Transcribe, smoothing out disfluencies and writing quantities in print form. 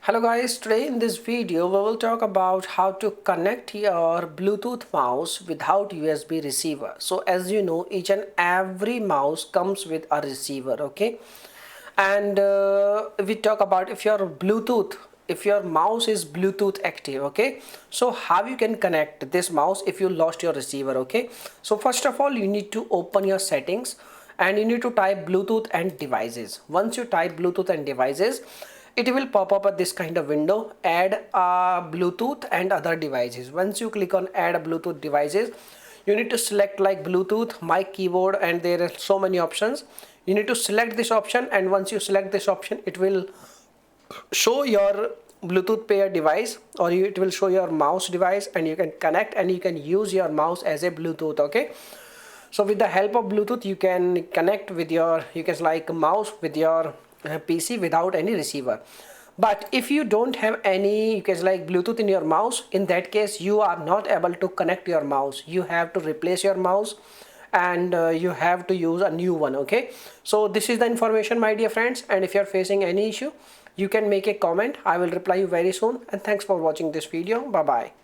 Hello guys, today in this video we will talk about how to connect your Bluetooth mouse without USB receiver. So as you know, each and every mouse comes with a receiver, okay? And we talk about if your mouse is Bluetooth active, okay? So how you can connect this mouse if you lost your receiver, okay? So first of all, you need to open your settings and you need to type Bluetooth and devices. Once you type Bluetooth and devices, it will pop up at this kind of window, add Bluetooth and other devices. Once you click on add Bluetooth devices, you need to select like Bluetooth, mic, keyboard, and there are so many options. You need to select this option, and once you select this option, it will show your Bluetooth pair device, or it will show your mouse device, and you can connect and you can use your mouse as a Bluetooth, okay? So with the help of Bluetooth, you can connect with your, you can like mouse with your PC without any receiver. But if you don't have any, you can like Bluetooth in your mouse, in that case you are not able to connect your mouse. You have to replace your mouse and you have to use a new one, okay? So this is the information, my dear friends, and if you are facing any issue, you can make a comment. I will reply you very soon, and thanks for watching this video. Bye bye.